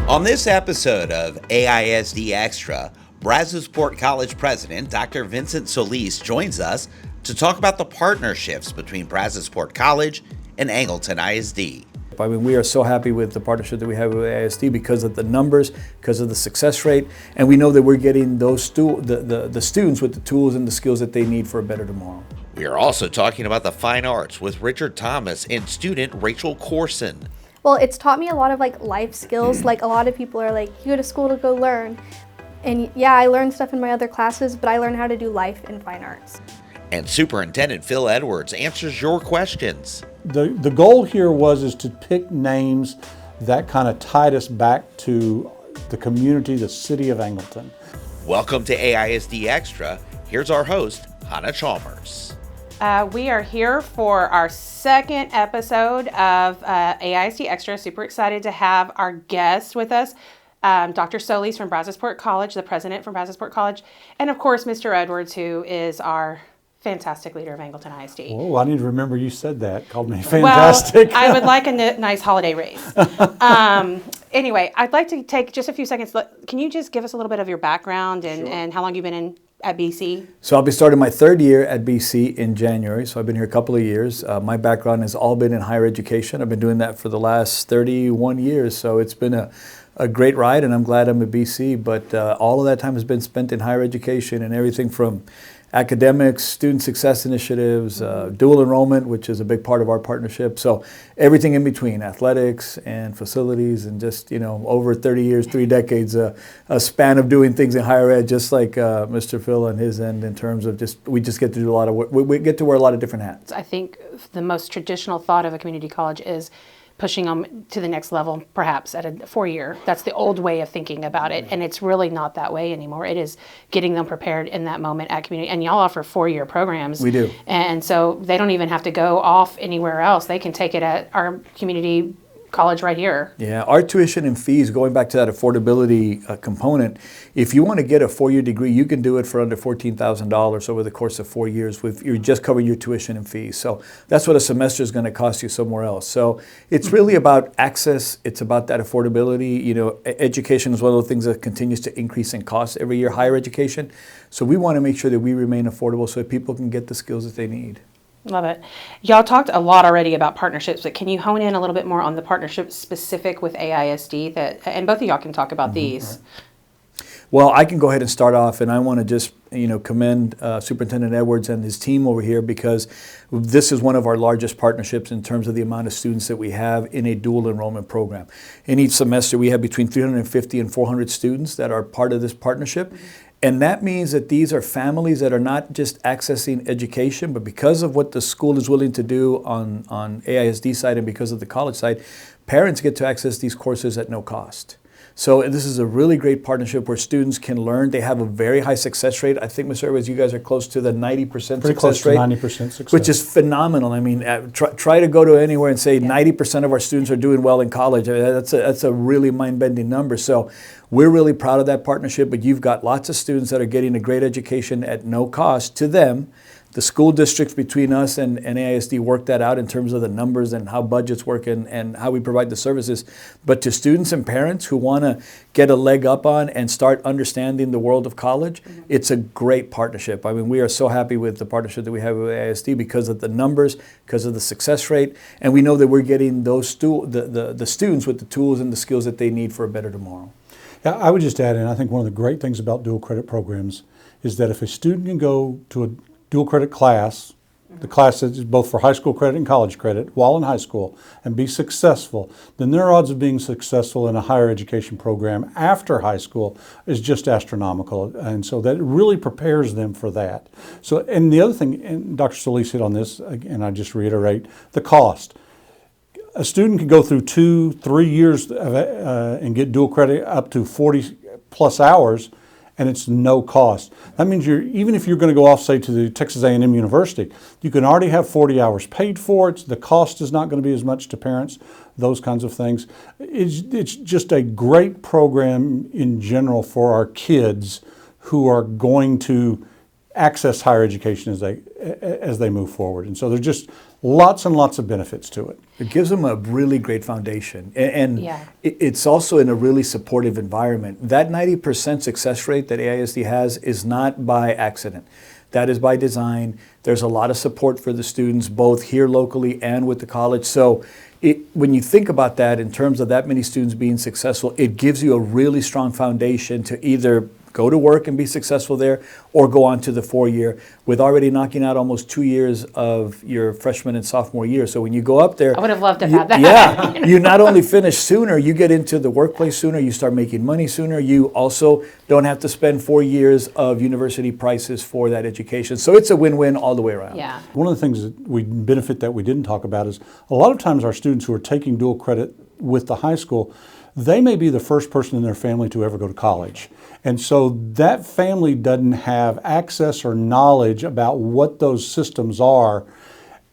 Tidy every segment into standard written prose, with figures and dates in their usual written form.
On this episode of AISD Extra, Brazosport College President Dr. Vincent Solis joins us to talk about the partnerships between Brazosport College and Angleton ISD. I mean, we are so happy with the partnership that we have with AISD because of the numbers, because of the success rate, and we know that we're getting those the students with the tools and the skills that they need for a better tomorrow. We are also talking about the fine arts with Richard Thomas and student Rachel Corson. Well, it's taught me a lot of life skills. Like a lot of people are like, you go to school to go learn. And yeah, I learned stuff in my other classes, but I learned how to do life in fine arts. And Superintendent Phil Edwards answers your questions. The goal here is to pick names that kind of tied us back to the community, the city of Angleton. Welcome to AISD Extra. Here's our host, Hannah Chalmers. We are here for our second episode of AISD Extra. Super excited to have our guest with us, Dr. Solis from Brazosport College, the president from Brazosport College, and of course, Mr. Edwards, who is our fantastic leader of Angleton ISD. Oh, I need to remember you said that. Called me fantastic. Well, I would like a nice holiday raise. Anyway, I'd like to take just a few seconds. Can you just give us a little bit of your background and how long you've been at BC? So I'll be starting my third year at BC in January. So I've been here a couple of years. My background has all been in higher education. I've been doing that for the last 31 years. So it's been a great ride, and I'm glad I'm at BC. But all of that time has been spent in higher education and everything from academics, student success initiatives, dual enrollment, which is a big part of our partnership. So everything in between, athletics and facilities, and just, over 30 years, 3 decades, a span of doing things in higher ed, just like Mr. Phil on his end, in terms of we just get to do a lot of work. We get to wear a lot of different hats. I think the most traditional thought of a community college is pushing them to the next level, perhaps at a 4-year. That's the old way of thinking about it, and it's really not that way anymore. It is getting them prepared in that moment at community. And y'all offer 4-year programs. We do. And so they don't even have to go off anywhere else. They can take it at our community college right here. Yeah, our tuition and fees, going back to that affordability component, if you want to get a 4-year degree, you can do it for under $14,000 over the course of 4 years. You're just covering your tuition and fees. So that's what a semester is going to cost you somewhere else. So it's really about access. It's about that affordability. Education is one of the things that continues to increase in cost every year, higher education. So we want to make sure that we remain affordable so that people can get the skills that they need. Love it. Y'all talked a lot already about partnerships, but can you hone in a little bit more on the partnership specific with AISD and both of y'all can talk about these? Right. Well, I can go ahead and start off, and I want to just commend Superintendent Edwards and his team over here, because this is one of our largest partnerships in terms of the amount of students that we have in a dual enrollment program. In each semester, we have between 350 and 400 students that are part of this partnership. And that means that these are families that are not just accessing education, but because of what the school is willing to do on AISD side and because of the college side, parents get to access these courses at no cost. So this is a really great partnership where students can learn. They have a very high success rate. I think, Mr. Edwards, you guys are close to the 90% Pretty success close rate. To 90% success. Which is phenomenal. I mean, try to go to anywhere and say 90% of our students are doing well in college. I mean, that's a really mind-bending number. So we're really proud of that partnership, but you've got lots of students that are getting a great education at no cost to them. The school districts between us and AISD work that out in terms of the numbers and how budgets work and how we provide the services. But to students and parents who want to get a leg up on and start understanding the world of college, it's a great partnership. I mean, we are so happy with the partnership that we have with AISD because of the numbers, because of the success rate, and we know that we're getting those the students with the tools and the skills that they need for a better tomorrow. Yeah, I would just add in, I think one of the great things about dual credit programs is that if a student can go to a dual credit class, the class that is both for high school credit and college credit while in high school, and be successful, then their odds of being successful in a higher education program after high school is just astronomical. And so that really prepares them for that. So, and the other thing, and Dr. Solis hit on this, and I just reiterate, the cost. A student can go through 2-3 years and get dual credit up to 40 plus hours, and it's no cost. That means even if you're going to go off, say, to the Texas A&M University, you can already have 40 hours paid for it. The cost is not going to be as much to parents, those kinds of things. It's just a great program in general for our kids who are going to access higher education as they move forward. And so there's just lots and lots of benefits to it. It gives them a really great foundation. And Yeah. it's also in a really supportive environment. That 90% success rate that AISD has is not by accident. That is by design. There's a lot of support for the students, both here locally and with the college. So when you think about that in terms of that many students being successful, it gives you a really strong foundation to either go to work and be successful there, or go on to the 4-year with already knocking out almost 2 years of your freshman and sophomore year. So when you go up there, I would have loved to have had that. Yeah, you not only finish sooner, you get into the workplace sooner, you start making money sooner, you also don't have to spend 4 years of university prices for that education. So it's a win-win all the way around. Yeah. One of the things that we benefit that we didn't talk about is a lot of times our students who are taking dual credit with the high school, they may be the first person in their family to ever go to college. And so that family doesn't have access or knowledge about what those systems are.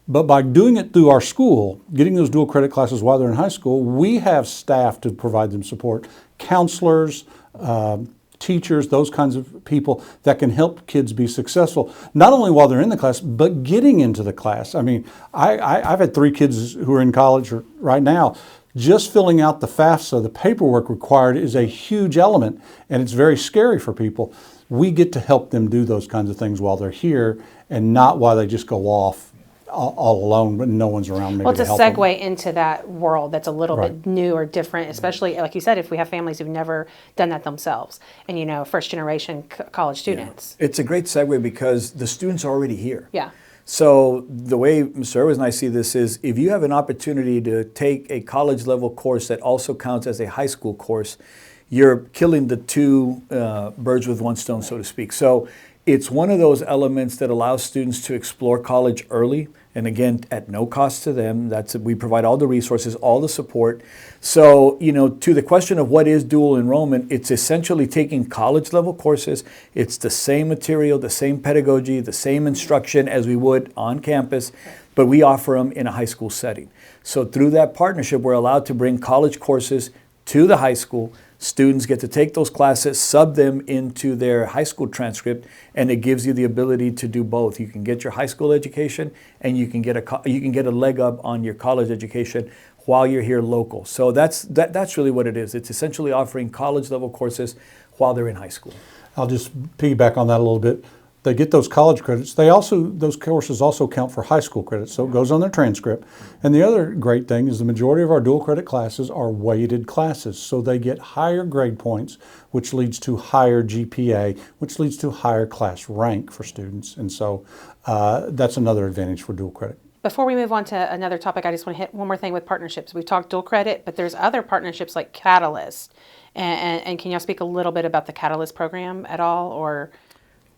But by doing it through our school, getting those dual credit classes while they're in high school, we have staff to provide them support, counselors, teachers, those kinds of people that can help kids be successful, not only while they're in the class, but getting into the class. I mean, I've had 3 kids who are in college right now. Just filling out the FAFSA, the paperwork required, is a huge element, and it's very scary for people. We get to help them do those kinds of things while they're here, and not while they just go off all alone when no one's around maybe Well, it's to a help them. segue into that world that's a little bit new or different, especially, like you said, if we have families who've never done that themselves and, you know, first generation college students. It's a great segue because the students are already here. Yeah. So the way Mr. Irwin and I see this is, if you have an opportunity to take a college level course that also counts as a high school course, you're killing the 2 birds with 1 stone, so to speak. So it's one of those elements that allows students to explore college early, and again, at no cost to them. We provide all the resources, all the support. So, you know, to the question of what is dual enrollment, it's essentially taking college level courses. It's the same material, the same pedagogy, the same instruction as we would on campus, but we offer them in a high school setting. So through that partnership, we're allowed to bring college courses to the high school. Students get to take those classes, sub them into their high school transcript, and it gives you the ability to do both. You can get your high school education, and you can get a leg up on your college education while you're here local. So that's really what it is. It's essentially offering college level courses while they're in high school. I'll just piggyback on that a little bit. They get those college credits. Those courses also count for high school credits, so it goes on their transcript. And the other great thing is the majority of our dual credit classes are weighted classes, so they get higher grade points, which leads to higher GPA, which leads to higher class rank for students. And so that's another advantage for dual credit. Before we move on to another topic, I just want to hit one more thing with partnerships. We've talked dual credit, but there's other partnerships like Catalyst. And can y'all speak a little bit about the Catalyst program at all, or?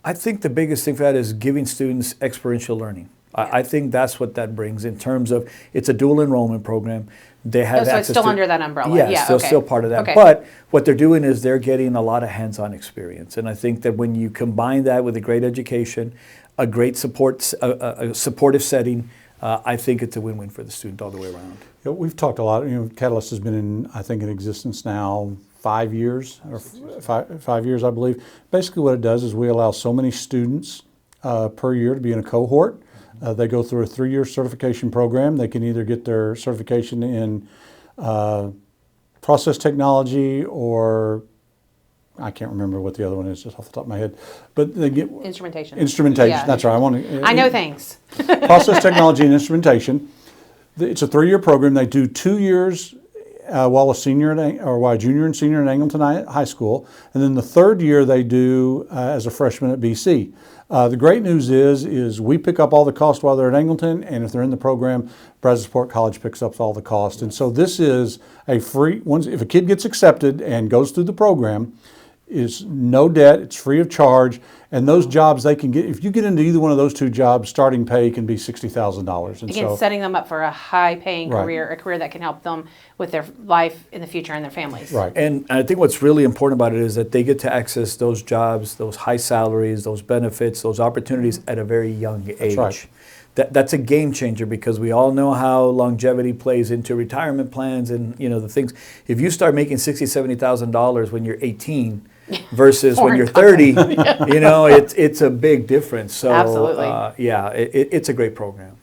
I think the biggest thing for that is giving students experiential learning. I think that's what that brings in terms of, it's a dual enrollment program. They have so access it's still to, under that umbrella. Yes, Yeah, they're okay. still part of that. Okay. But what they're doing is they're getting a lot of hands-on experience. And I think that when you combine that with a great education, a great support, a supportive setting, I think it's a win-win for the student all the way around. You know, we've talked a lot. You know, Catalyst has been in existence now 5 years, or 5 years, I believe. Basically, what it does is we allow so many students per year to be in a cohort. They go through a 3-year certification program. They can either get their certification in process technology, or I can't remember what the other one is just off the top of my head, but they get Instrumentation. Instrumentation. Yeah. That's right. I know things. Process technology and instrumentation. It's a 3-year program. They do 2 years while a junior and senior at Angleton High School, and then the 3rd year they do as a freshman at BC. The great news is we pick up all the cost while they're at Angleton, and if they're in the program, Brazosport College picks up all the cost. And so this is a free, if a kid gets accepted and goes through the program, is no debt, it's free of charge, and those jobs they can get, if you get into either one of those 2 jobs, starting pay can be $60,000. And Again, so, setting them up for a high-paying Right. career, a career that can help them with their life in the future and their families. right. And I think what's really important about it is that they get to access those jobs, those high salaries, those benefits, those opportunities at a very young age. right. That's a game changer, because we all know how longevity plays into retirement plans and, you know, the things. If you start making $60,000, $70,000 when you're 18, versus when Foreign you're 30, you know, it's a big difference. So Absolutely. yeah, it's a great program.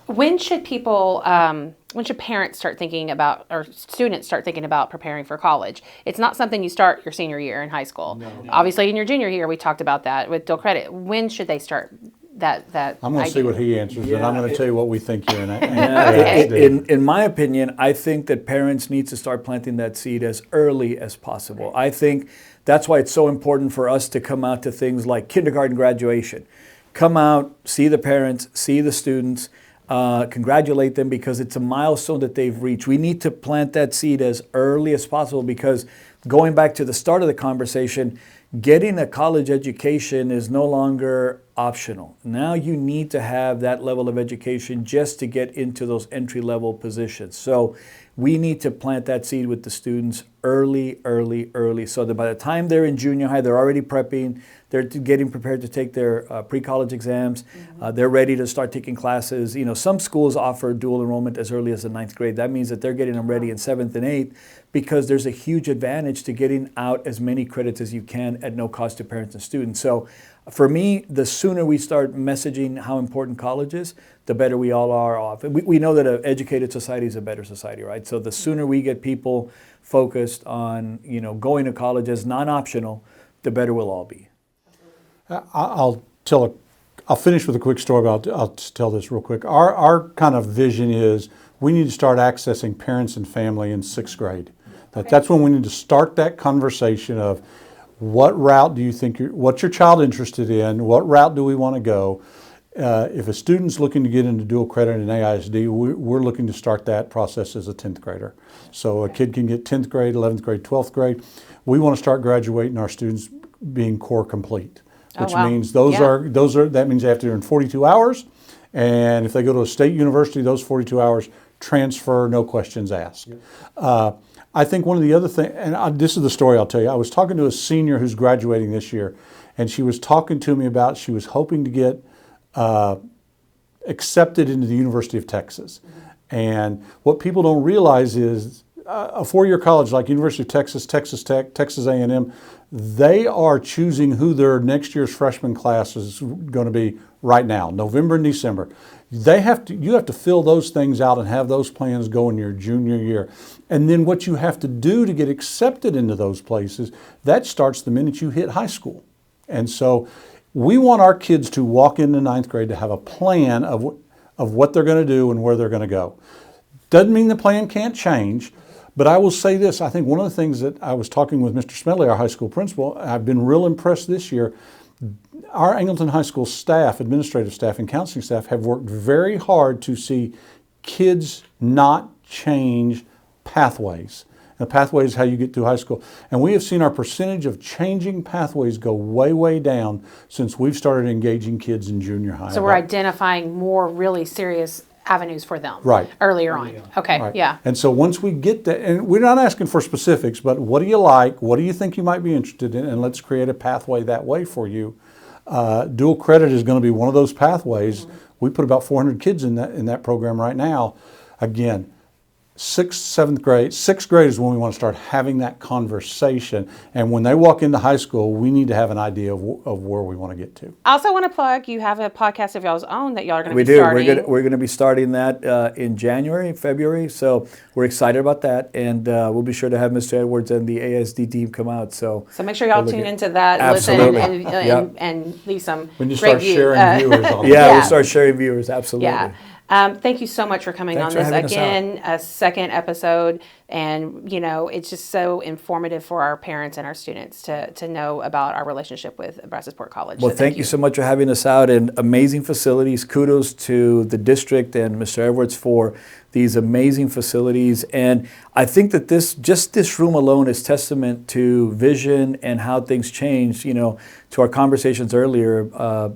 When should people, when should parents start thinking about, or students start thinking about preparing for college? It's not something you start your senior year in high school. No. Obviously, in your junior year, we talked about that with dual credit. When should they start that I'm going to see what he answers, and I'm going to tell you what we think here. In my opinion, I think that parents need to start planting that seed as early as possible. I think that's why it's so important for us to come out to things like kindergarten graduation. Come out, see the parents, see the students, congratulate them, because it's a milestone that they've reached. We need to plant that seed as early as possible, because going back to the start of the conversation, getting a college education is no longer optional. Now you need to have that level of education just to get into those entry-level positions. So we need to plant that seed with the students early, so that by the time they're in junior high, they're already prepping, they're getting prepared to take their pre-college exams, they're ready to start taking classes. You know, some schools offer dual enrollment as early as the 9th grade. That means that they're getting them ready in 7th and 8th, because there's a huge advantage to getting out as many credits as you can at no cost to parents and students. So for me, the sooner we start messaging how important college is, the better we all are off. We know that an educated society is a better society, right? So the sooner we get people focused on, you know, going to college as non-optional, the better we'll all be. I'll finish with a quick story, but I'll just tell this real quick. Our kind of vision is we need to start accessing parents and family in 6th grade. That's when we need to start that conversation of what route do you think, what's your child interested in? What route do we want to go? If a student's looking to get into dual credit in AISD, we're looking to start that process as a 10th grader. So a kid can get 10th grade, 11th grade, 12th grade. We want to start graduating our students being core complete, which means that means they have to earn 42 hours. And if they go to a state university, those 42 hours transfer, no questions asked. I think one of the other things, and this is the story I'll tell you. I was talking to a senior who's graduating this year, and she was talking to me about she was hoping to get accepted into the University of Texas. And what people don't realize is a 4-year college like University of Texas, Texas Tech, Texas A&M, they are choosing who their next year's freshman class is going to be right now, November and December. You have to fill those things out and have those plans go in your junior year. And then what you have to do to get accepted into those places, that starts the minute you hit high school. And so we want our kids to walk into 9th grade to have a plan of what they're going to do and where they're going to go. Doesn't mean the plan can't change, but I will say this. I think one of the things that I was talking with Mr. Smedley, our high school principal, I've been real impressed this year. Our Angleton High School staff, administrative staff, and counseling staff have worked very hard to see kids not change pathways. And the pathway is how you get through high school. And we have seen our percentage of changing pathways go way down since we've started engaging kids in junior high. So we're identifying more really serious avenues for them earlier on. Okay, Right. yeah. And so once we get that, and we're not asking for specifics, but what do you like? What do you think you might be interested in? And let's create a pathway that way for you. Dual credit is going to be one of those pathways. We put about 400 kids in that program right now. Again, 6th, 7th grade, 6th grade is when we want to start having that conversation. And when they walk into high school, we need to have an idea of where we want to get to. I also want to plug, you have a podcast of y'all's own that y'all are going to We be do. starting. We're going to be starting that in January, February. So we're excited about that. And we'll be sure to have Mr. Edwards and the AISD team come out. So make sure y'all tune into that, Absolutely. listen, and leave some When you great start sharing viewers on yeah, Yeah. we'll start sharing viewers. Absolutely. Yeah. Thank you so much for coming Thanks on for this having us again, a second episode. And, you know, it's just so informative for our parents and our students to know about our relationship with Brazosport College. Well, thank you so much for having us out, and amazing facilities. Kudos to the district and Mr. Edwards for these amazing facilities. And I think that this room alone is testament to vision and how things change. You know, to our conversations earlier,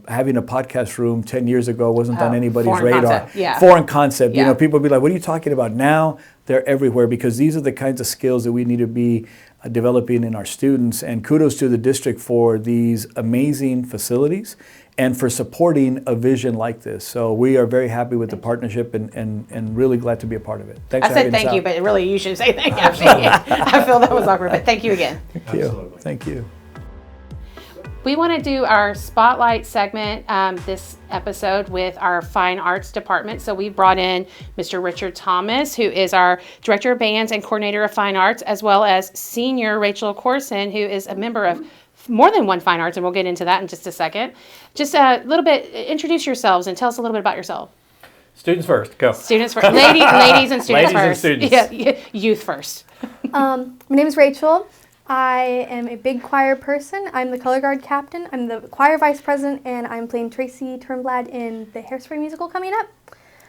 having a podcast room 10 years ago wasn't on anybody's foreign radar. concept, yeah. Foreign concept. Yeah. You know, people would be like, what are you talking about? Now they're everywhere, because these are the kinds of skills that we need to be developing in our students. And kudos to the district for these amazing facilities and for supporting a vision like this. So we are very happy with the partnership and really glad to be a part of it. Thanks I for said having us thank you, out. but really you should say thank you. I feel that was awkward, but thank you again. Thank you. Thank you. We want to do our spotlight segment this episode with our fine arts department. So we brought in Mr. Richard Thomas, who is our director of bands and coordinator of fine arts, as well as senior Rachel Corson, who is a member of more than one fine arts, and we'll get into that in just a second. Just a little bit, introduce yourselves and tell us a little bit about yourself. Students first, go. Students first. Ladies and students Ladies and first. students. Yeah, youth first. My name is Rachel. I am a big choir person. I'm the color guard captain. I'm the choir vice president, and I'm playing Tracy Turnblad in the Hairspray musical coming up.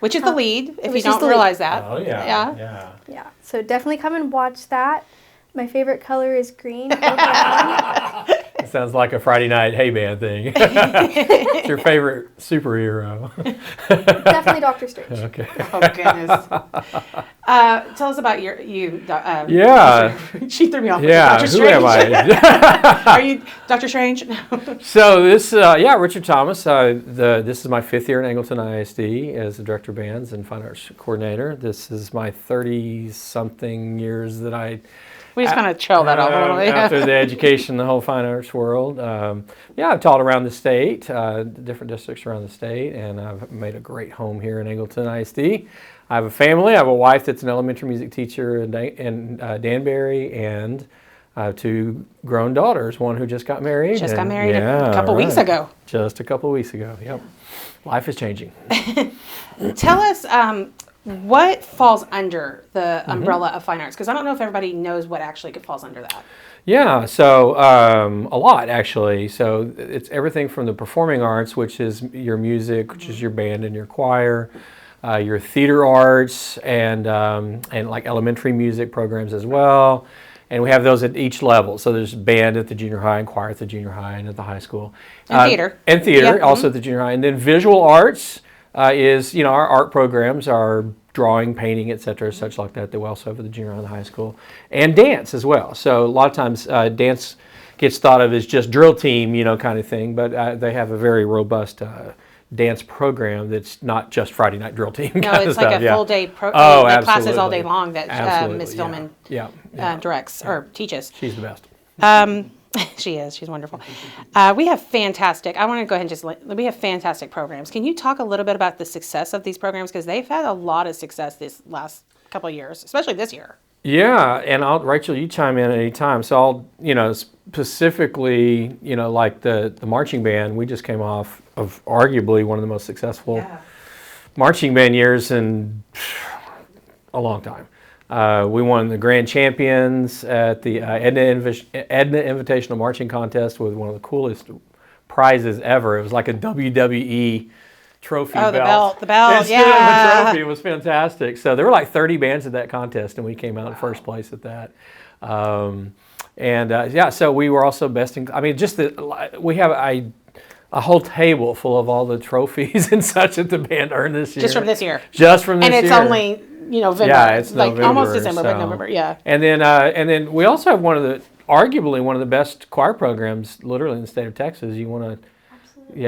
Which is the lead, if you which is don't the lead. realize that. Oh, yeah. Yeah, so definitely come and watch that. My favorite color is green. Go brown. It sounds like a Friday night hay band thing. It's your favorite superhero. Definitely Doctor Strange. Okay. Oh, goodness. Tell us about you. Yeah. She threw me off. Yeah, Dr. who Strange. am I? Are you Dr. Strange? So this, Richard Thomas. This is my 5th year in Angleton ISD as the director of bands and fine arts coordinator. This is my 30-something years that I We just kind of trail that off a little bit. after the education, the whole fine arts world. I've taught around the state, different districts around the state, and I've made a great home here in Angleton ISD. I have a family. I have a wife that's an elementary music teacher in Danbury, and I have 2 grown daughters, one who just got married. Just got married a couple weeks ago. Just a couple of weeks ago, yep. Life is changing. Tell us what falls under the umbrella of fine arts, because I don't know if everybody knows what actually falls under that. Yeah, so a lot actually. So it's everything from the performing arts, which is your music, which is your band and your choir, your theater arts, and like elementary music programs as well. And we have those at each level. So there's band at the junior high and choir at the junior high and at the high school. And theater. And theater, Yeah. also at the junior high. And then visual arts is, our art programs are drawing, painting, etc., such like that. They also have at the junior high and the high school. And dance as well. So a lot of times dance gets thought of as just drill team, kind of thing. But they have a very robust dance program that's not just Friday night drill team. No, kind of it's like stuff, a full day absolutely. classes all day long that Miss Absolutely, Philman directs or teaches. She's the best. She is. She's wonderful. We have fantastic. I want to go ahead and we have fantastic programs. Can you talk a little bit about the success of these programs? Because they've had a lot of success this last couple of years, especially this year. Yeah, and Rachel, you chime in at any time. So I'll, specifically, like the marching band, we just came off of arguably one of the most successful marching band years in a long time. We won the grand champions at the Edna Invitational Marching Contest with one of the coolest prizes ever. It was like a WWE trophy belt. The belt, Instead of a trophy, it was fantastic. So there were like 30 bands at that contest, and we came out in first place at that. So we were also best in. We have a whole table full of all the trophies and such that the band earned this year. Just from this year. Just from this year. And it's only November. Yeah, it's like November, almost December, but so- November. Yeah. And then we also have arguably one of the best choir programs, literally in the state of Texas. You want to,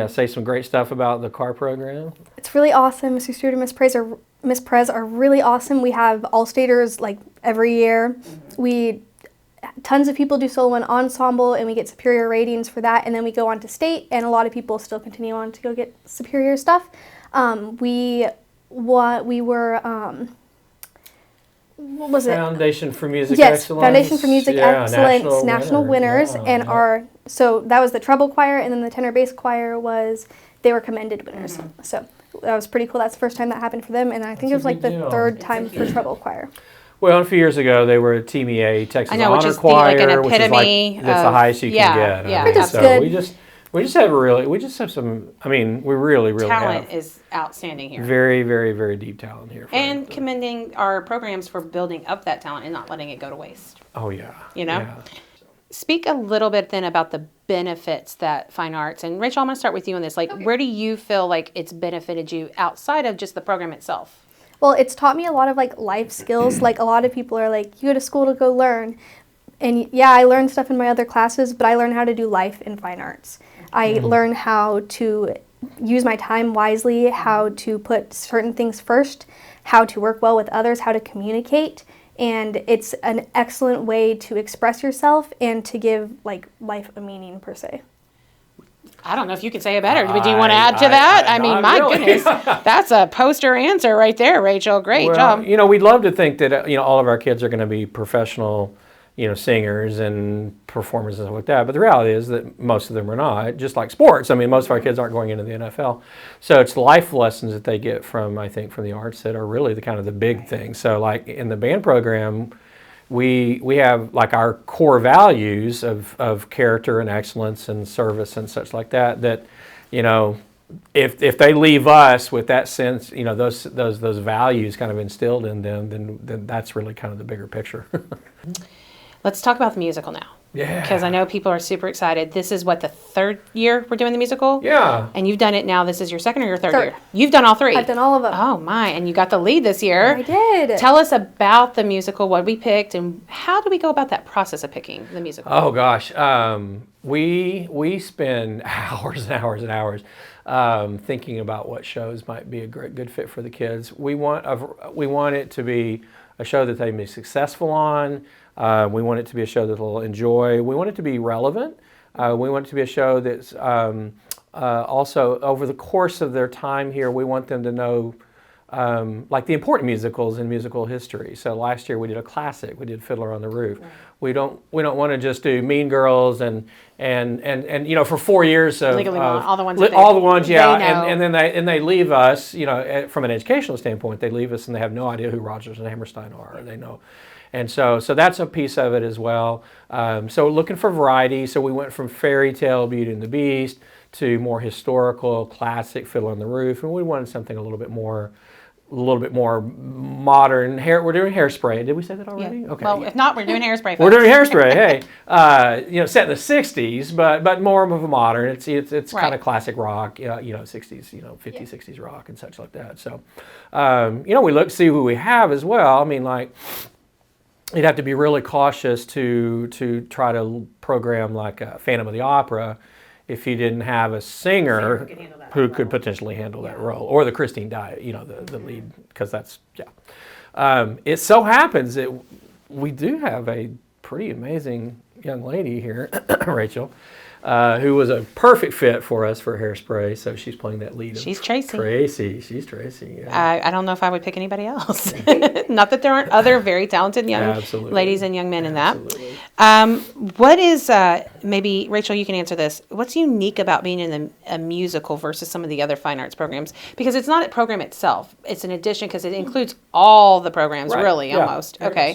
say some great stuff about the choir program? It's really awesome. Mr. Stewart and Miss Prez are really awesome. We have all-staters like every year. Tons of people do solo and ensemble, and we get superior ratings for that. And then we go on to state, and a lot of people still continue on to go get superior stuff. We were what was it? Foundation for Music Yes, Excellence. Foundation for Music Excellence, national winners, Yeah, and yeah. so that was the treble choir, and then the tenor bass choir they were commended winners. So that was pretty cool. That's the first time that happened for them, and I think it was like the big deal. 3rd time for treble choir. Well, a few years ago, they were Team EA, Texas I know, which Honor is Choir, like an which is epitome that's the of- highest you yeah, can get. yeah, Which is so good. we just have some. We really Talent have is outstanding here. very, very, very deep talent here. And commending our programs for building up that talent and not letting it go to waste. Oh yeah, Yeah. Speak a little bit then about the benefits that fine arts, and Rachel, I'm going to start with you on this. Where do you feel like it's benefited you outside of just the program itself? Well, it's taught me a lot of life skills. A lot of people are you go to school to go learn. And yeah, I learned stuff in my other classes, but I learned how to do life in fine arts. I learn how to use my time wisely, how to put certain things first, how to work well with others, how to communicate. And it's an excellent way to express yourself and to give like life a meaning per se. I don't know if you could say it better, but do you want to add to that? I mean, my goodness, that's a poster answer right there, Rachel. Great job. You know, we'd love to think that, you know, all of our kids are going to be professional, you know, singers and performers and stuff like that. But the reality is that most of them are not, just like sports. I mean, most of our kids aren't going into the NFL. So it's life lessons that they get from, I think, from the arts that are really the kind of the big thing. So like in the band program, we have like our core values of character and excellence and service and such like that, you know, if they leave us with that sense, you know, those values kind of instilled in them, then that's really kind of the bigger picture. Let's talk about the musical now. Yeah. Because I know people are super excited. This is what, the third year we're doing the musical? Yeah. And you've done it now. This is your second or your third Third. year? You've done all three. I've done all of them. Oh my, and you got the lead this year. I did. Tell us about the musical, what we picked, and how do we go about that process of picking the musical? Oh gosh, we spend hours and hours and hours thinking about what shows might be a good fit for the kids. We want it to be a show that they can be successful on. We want it to be a show that they'll enjoy. We want it to be relevant. We want it to be a show that's also, over the course of their time here, we want them to know like the important musicals in musical history. So last year we did a classic. We did Fiddler on the Roof. Right. We don't want to just do Mean Girls and you know, for 4 years of Legally Blonde, all the ones yeah, they know. and then they leave us, you know, from an educational standpoint, they leave us and they have no idea who Rodgers and Hammerstein are. They know. And so that's a piece of it as well. So looking for variety. So we went from fairy tale Beauty and the Beast to more historical, classic Fiddler on the Roof, and we wanted something a little bit more modern. We're doing Hairspray. Did we say that already? Yeah. Okay. Well, if not, we're doing Hairspray. We're doing Hairspray. Hey, you know, set in the '60s, but more of a modern. It's right. kind of classic rock. You know, '60s, you know, '50s, '60s rock and such like that. So, you know, we look to see who we have as well. I mean, like, you'd have to be really cautious to try to program like a Phantom of the Opera if you didn't have a singer who could potentially handle that role, or the Christine Diet, you know, the lead, because that's, yeah. It so happens that we do have a pretty amazing young lady here, Rachel, who was a perfect fit for us for Hairspray. So she's playing that lead. She's Tracy. She's Tracy. Yeah. I don't know if I would pick anybody else. Not that there aren't other very talented young ladies and young men in that. What is, maybe, Rachel, you can answer this. What's unique about being in a musical versus some of the other fine arts programs? Because it's not a program itself. It's an addition because it includes all the programs, really, almost. Okay.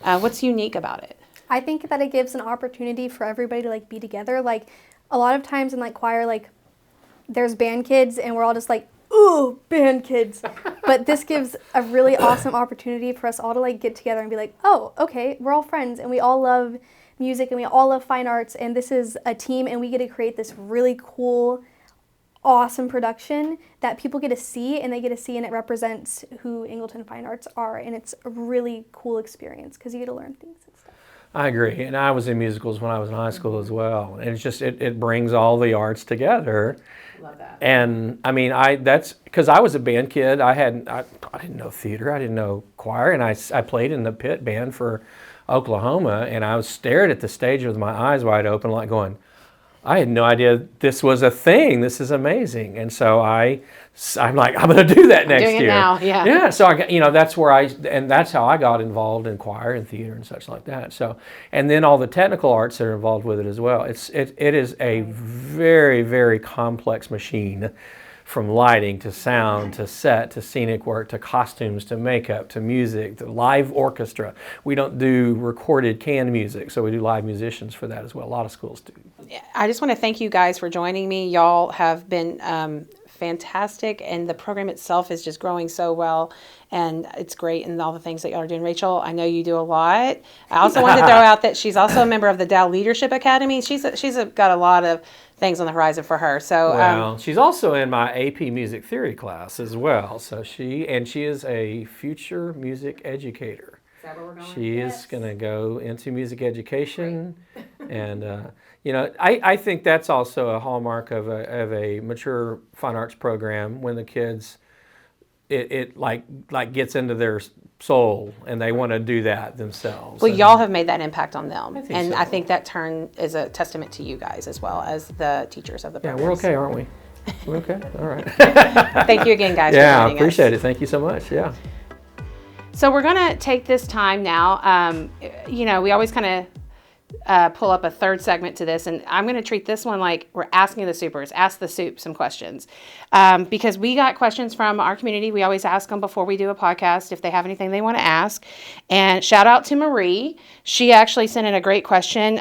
So. What's unique about it? I think that it gives an opportunity for everybody to like be together. Like a lot of times in like choir, like there's band kids and we're all just like, ooh, band kids. But this gives a really awesome opportunity for us all to like get together and be like, oh, okay, we're all friends and we all love music and we all love fine arts and this is a team and we get to create this really cool, awesome production that people get to see and they get to see and it represents who Angleton Fine Arts are and it's a really cool experience because you get to learn things and stuff. I agree, and I was in musicals when I was in high school as well, and it's just it brings all the arts together. Love that. And I mean, that's because I was a band kid. I didn't know theater, I didn't know choir, and I played in the pit band for Oklahoma, and I was stared at the stage with my eyes wide open, like going, I had no idea this was a thing. This is amazing, and so I'm like, I'm going to do that next year. Doing it now, yeah. Yeah, so that's where and that's how I got involved in choir and theater and such like that. So, and then all the technical arts that are involved with it as well. It is a very, very complex machine, from lighting to sound to set to scenic work to costumes to makeup to music to live orchestra. We don't do recorded canned music, so we do live musicians for that as well. A lot of schools do. I just want to thank you guys for joining me. Y'all have been fantastic, and the program itself is just growing so well, and it's great, and all the things that y'all are doing. Rachel, I know you do a lot. I also wanted to throw out that she's also a member of the Dow Leadership Academy. She's got a lot of things on the horizon for her. So well, she's also in my AP Music Theory class as well. So she is a future music educator. Is that where we're going? She is going to go into music education And I think that's also a hallmark of a mature fine arts program, when the kids it gets into their soul and they want to do that themselves. Well, And y'all have made that impact on them, think so. I think that turn is a testament to you guys as well as the teachers of the yeah, program. we're okay, aren't we? We're okay. All right. Thank you again, guys. Yeah, for I joining appreciate us. it. Thank you so much. Yeah. So we're gonna take this time now. We always kind of pull up a third segment to this, and I'm going to treat this one like we're asking the supers, ask the soup some questions, because we got questions from our community. We always ask them before we do a podcast if they have anything they want to ask. And shout out to Marie. She actually sent in a great question.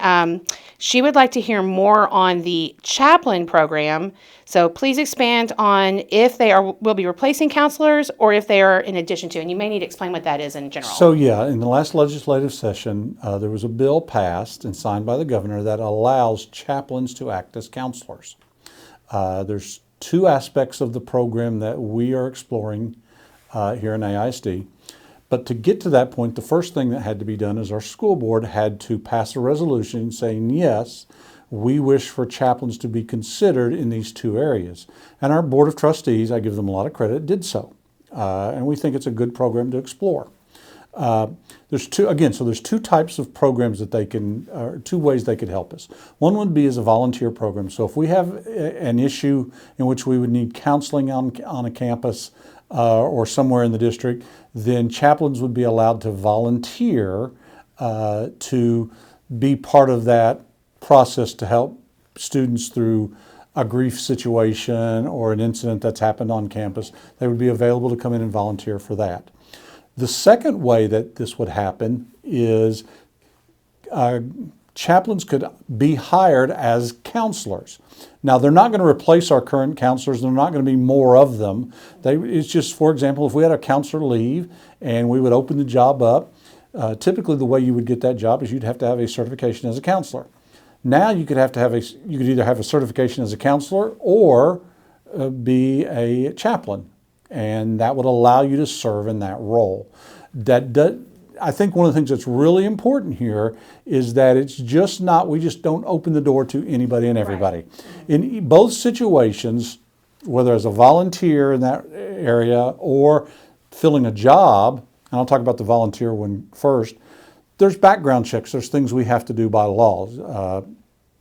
She would like to hear more on the chaplain program. So please expand on if they will be replacing counselors or if they are in addition to, and you may need to explain what that is in general. So yeah, in the last legislative session, there was a bill passed and signed by the governor that allows chaplains to act as counselors. There's two aspects of the program that we are exploring here in AISD. But to get to that point, the first thing that had to be done is our school board had to pass a resolution saying, yes, we wish for chaplains to be considered in these two areas. And our board of trustees, I give them a lot of credit, did so. And we think it's a good program to explore. There's two types of programs that they can, or two ways they could help us. One would be as a volunteer program. So if we have an issue in which we would need counseling on a campus or somewhere in the district, then chaplains would be allowed to volunteer to be part of that process to help students through a grief situation or an incident that's happened on campus. They would be available to come in and volunteer for that. The second way that this would happen is chaplains could be hired as counselors. Now, they're not going to replace our current counselors. There are not going to be more of them. It's just, for example, if we had a counselor leave and we would open the job up, typically the way you would get that job is you'd have to have a certification as a counselor. Now you could either have a certification as a counselor or be a chaplain, and that would allow you to serve in that role. I think one of the things that's really important here is that it's just not, we just don't open the door to anybody and everybody. Right. In both situations, whether as a volunteer in that area or filling a job, and I'll talk about the volunteer one first, there's background checks. There's things we have to do by law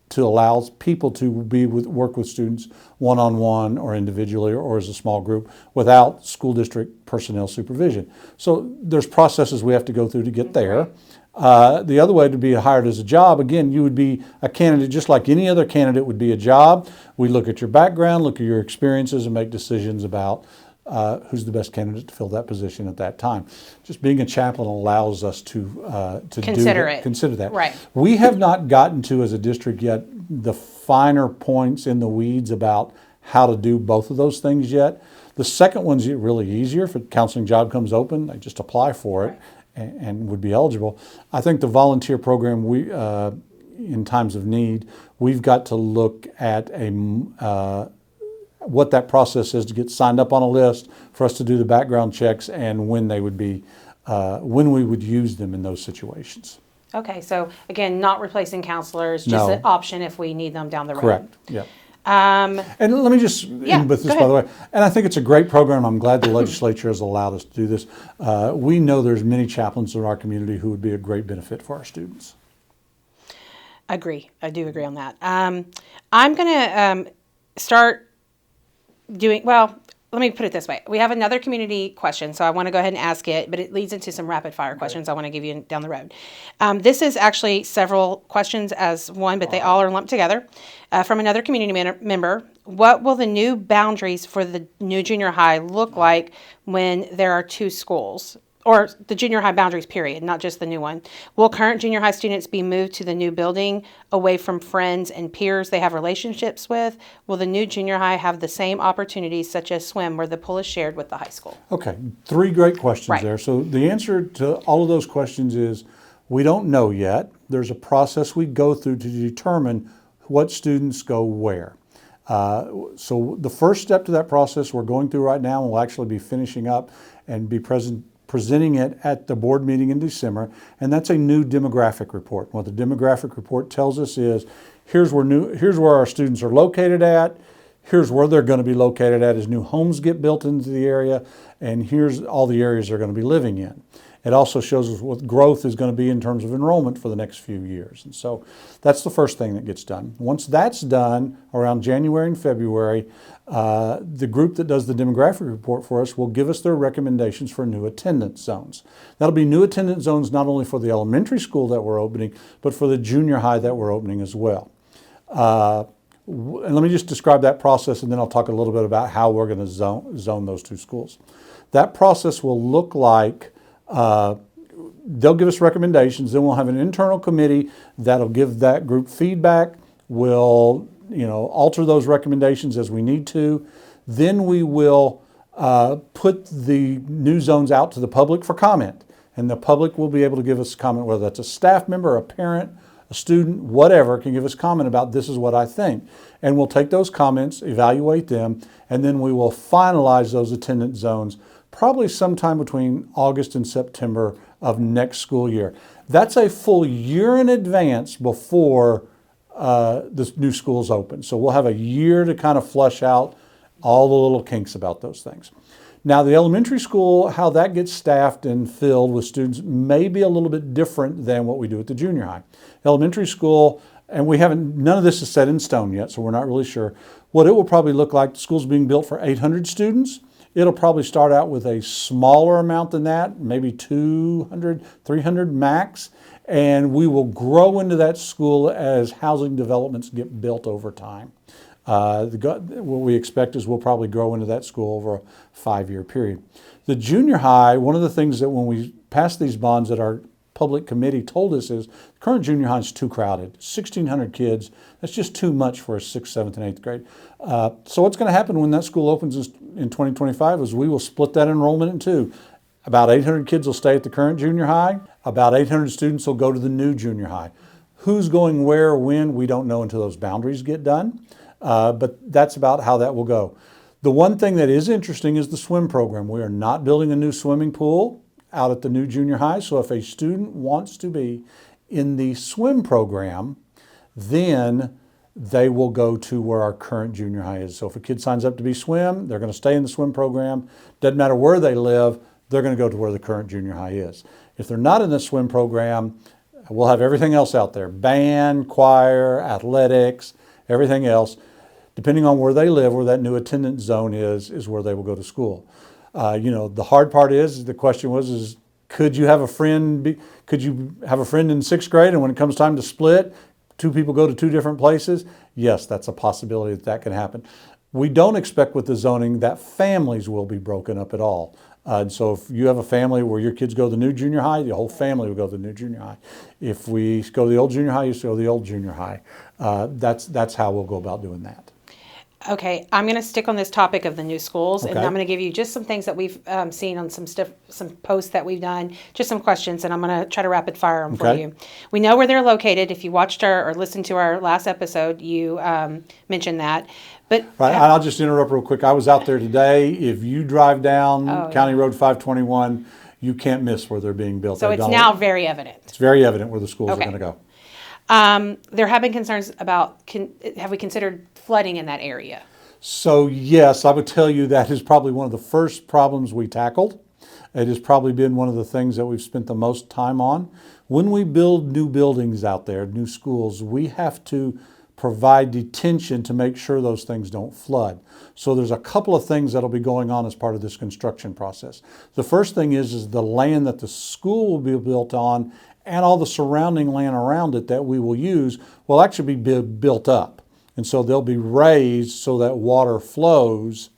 to allow people to work with students one-on-one or individually or as a small group without school district personnel supervision. So there's processes we have to go through to get there. The other way to be hired as a job, again, you would be a candidate just like any other candidate would be a job. We look at your background, look at your experiences, and make decisions about who's the best candidate to fill that position at that time. Just being a chaplain allows us to consider that. Right. We have not gotten to, as a district yet, the finer points in the weeds about how to do both of those things yet. The second one's really easier. If a counseling job comes open, they just apply for it and would be eligible. I think the volunteer program, in times of need, we've got to look at what that process is to get signed up on a list, for us to do the background checks, and when they would be, when we would use them in those situations. Okay, so again, not replacing counselors, just No. an option if we need them down the road. Correct. Yeah. Um, And let me just end with this, by the way. And I think it's a great program. I'm glad the legislature has allowed us to do this. We know there's many chaplains in our community who would be a great benefit for our students. Agree. I do agree on that. I'm going to start doing, well, let me put it this way. We have another community question, so I want to go ahead and ask it, but it leads into some rapid fire questions I want to give you down the road. This is actually several questions as one, but they all are lumped together. From another community member, what will the new boundaries for the new junior high look like when there are two schools? Or the junior high boundaries, period, not just the new one. Will current junior high students be moved to the new building away from friends and peers they have relationships with? Will the new junior high have the same opportunities, such as swim, where the pool is shared with the high school? Okay, three great questions there. Right. So the answer to all of those questions is we don't know yet. There's a process we go through to determine what students go where. So the first step to that process we're going through right now, and we'll actually be finishing up and be presenting presenting it at the board meeting in December, and that's a new demographic report. What the demographic report tells us is, here's where our students are located at, here's where they're going to be located at as new homes get built into the area, and here's all the areas they're going to be living in. It also shows us what growth is going to be in terms of enrollment for the next few years. And so that's the first thing that gets done. Once that's done, around January and February, the group that does the demographic report for us will give us their recommendations for new attendance zones. That'll be new attendance zones not only for the elementary school that we're opening, but for the junior high that we're opening as well. And let me just describe that process, and then I'll talk a little bit about how we're going to zone those two schools. That process will look like they'll give us recommendations, then we'll have an internal committee that'll give that group feedback. We'll alter those recommendations as we need to. Then we will put the new zones out to the public for comment, and the public will be able to give us comment, whether that's a staff member, a parent, a student, whatever, can give us comment about this is what I think. And we'll take those comments, evaluate them, and then we will finalize those attendance zones probably sometime between August and September of next school year. That's a full year in advance before the new school's open. So we'll have a year to kind of flush out all the little kinks about those things. Now, the elementary school, how that gets staffed and filled with students may be a little bit different than what we do at the junior high. Elementary school, and none of this is set in stone yet, so we're not really sure. What it will probably look like, the school's being built for 800 students. It'll probably start out with a smaller amount than that, maybe 200, 300 max, and we will grow into that school as housing developments get built over time. What we expect is we'll probably grow into that school over a 5-year period. The junior high, one of the things that when we passed these bonds that our public committee told us is the current junior high is too crowded. 1,600 kids, that's just too much for a 6th, 7th, and 8th grade. So what's going to happen when that school opens in 2025 is we will split that enrollment in two. About 800 kids will stay at the current junior high. About 800 students will go to the new junior high. Who's going where, when, we don't know until those boundaries get done. But that's about how that will go. The one thing that is interesting is the swim program. We are not building a new swimming pool out at the new junior high. So if a student wants to be in the swim program, then they will go to where our current junior high is. So if a kid signs up to be swim, they're going to stay in the swim program. Doesn't matter where they live, they're going to go to where the current junior high is. If they're not in the swim program, we'll have everything else out there. Band, choir, athletics, everything else. Depending on where they live, where that new attendance zone is where they will go to school. The hard part is, the question was, could you have a friend in 6th grade, and when it comes time to split, 2 people go to 2 different places? Yes, that's a possibility that can happen. We don't expect with the zoning that families will be broken up at all. So if you have a family where your kids go to the new junior high, the whole family will go to the new junior high. If we go to the old junior high, you go to the old junior high. That's how we'll go about doing that. Okay, I'm going to stick on this topic of the new schools, and Okay. I'm going to give you just some things that we've seen on some posts that we've done, just some questions, and I'm going to try to rapid fire them for Okay. you. We know where they're located. If you watched or listened to our last episode, you mentioned that. But Right, and I'll just interrupt real quick. I was out there today. If you drive down County Road 521, you can't miss where they're being built. so it's now very evident. It's very evident where the schools Okay. are going to go. There have been concerns about, have we considered flooding in that area? So yes, I would tell you that is probably one of the first problems we tackled. It has probably been one of the things that we've spent the most time on. When we build new buildings out there, new schools, we have to provide detention to make sure those things don't flood. So there's a couple of things that'll be going on as part of this construction process. The first thing is the land that the school will be built on and all the surrounding land around it that we will use will actually be built up. And so they'll be raised so that water flows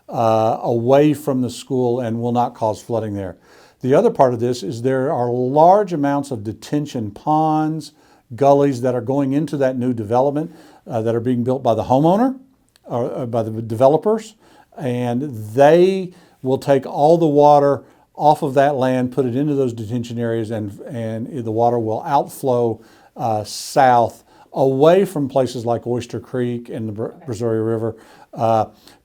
away from the school and will not cause flooding there. The other part of this is there are large amounts of detention ponds, gullies that are going into that new development that are being built by the homeowner or by the developers, and they will take all the water off of that land, put it into those detention areas, and the water will outflow south away from places like Oyster Creek and the Brazoria River,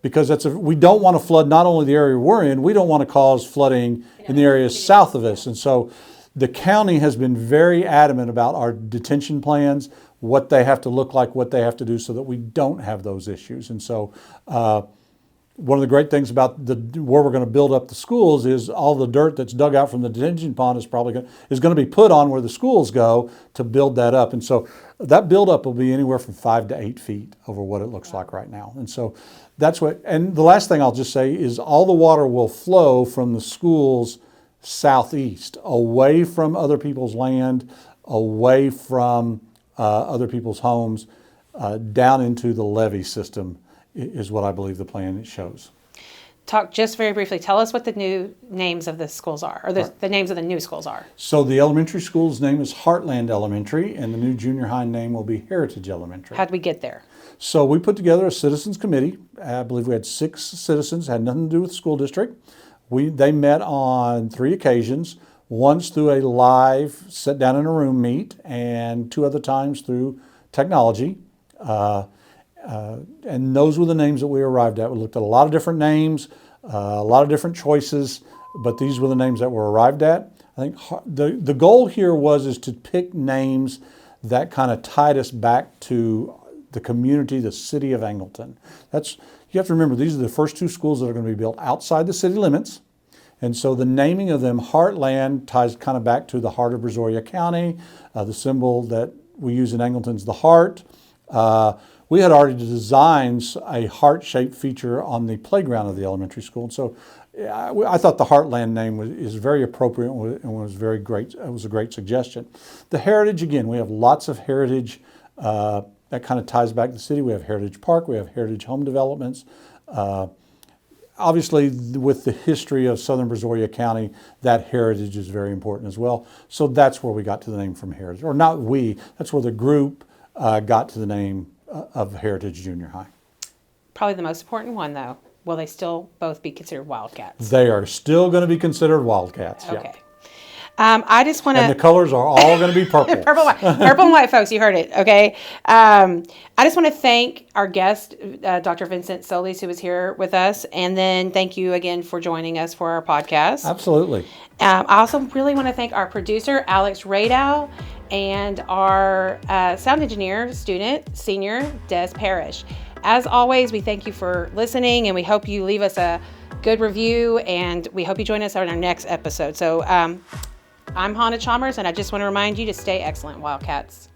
because we don't want to flood not only the area we're in, we don't want to cause flooding in the areas south of us. And so the county has been very adamant about our detention plans, what they have to look like, what they have to do so that we don't have those issues. And so one of the great things about where we're going to build up the schools is all the dirt that's dug out from the detention pond is going to be put on where the schools go to build that up. And so that buildup will be anywhere from 5 to 8 feet over what it looks like right now. And so that's what, and the last thing I'll just say is all the water will flow from the schools southeast, away from other people's land, away from other people's homes, down into the levee system is what I believe the plan shows. Talk just very briefly. Tell us what the new names of the schools are, or the names of the new schools are. So the elementary school's name is Heartland Elementary, and the new junior high name will be Heritage Elementary. How'd we get there? So we put together a citizens committee. I believe we had 6 citizens, had nothing to do with the school district. They met on 3 occasions, once through a live sit down in a room meet, and 2 other times through technology. And those were the names that we arrived at. We looked at a lot of different names, a lot of different choices, but these were the names that were arrived at. I think the goal here is to pick names that kind of tied us back to the community, the city of Angleton. You have to remember, these are the first 2 schools that are going to be built outside the city limits. And so the naming of them, Heartland, ties kind of back to the heart of Brazoria County. The symbol that we use in Angleton is the heart. We had already designed a heart-shaped feature on the playground of the elementary school. And so I thought the Heartland name is very appropriate and was very great. It was a great suggestion. The heritage, again, we have lots of heritage that kind of ties back to the city. We have Heritage Park, we have Heritage Home Developments. Obviously, with the history of Southern Brazoria County, that heritage is very important as well. So that's where we got to the name from Heritage, or not we, that's where the group got to the name of Heritage Junior High. Probably the most important one, though. Will they still both be considered Wildcats? They are still going to be considered Wildcats. Okay. Yeah. I just want to... And the colors are all going to be purple. Purple and white, folks. You heard it, okay? I just want to thank our guest, Dr. Vincent Solis, who was here with us. And then thank you again for joining us for our podcast. Absolutely. I also really want to thank our producer, Alex Radow, and our sound engineer, senior, Des Parrish. As always, we thank you for listening, and we hope you leave us a good review, and we hope you join us on our next episode. So I'm Hannah Chalmers, and I just want to remind you to stay excellent, Wildcats.